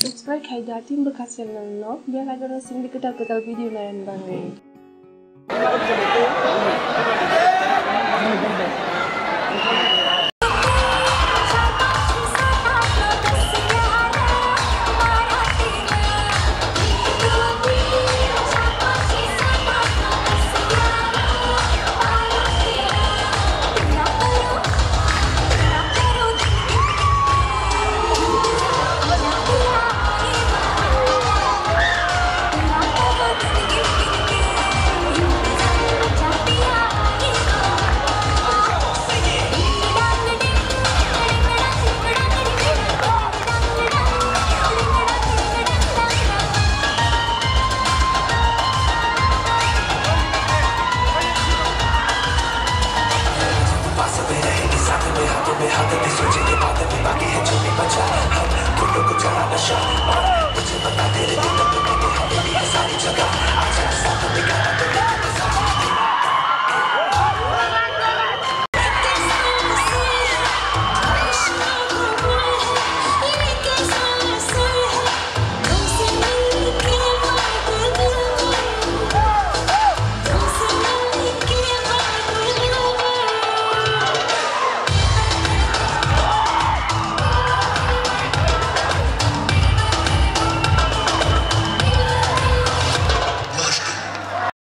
subscribe kay dating bekas channel lo biar ada racing di ketal-ketal video lain bang. हाथ में सोचेंगे बाद में बाकी है जो भी बचा हम खुद को चला नशा और मुझे बता तेरे दिल तक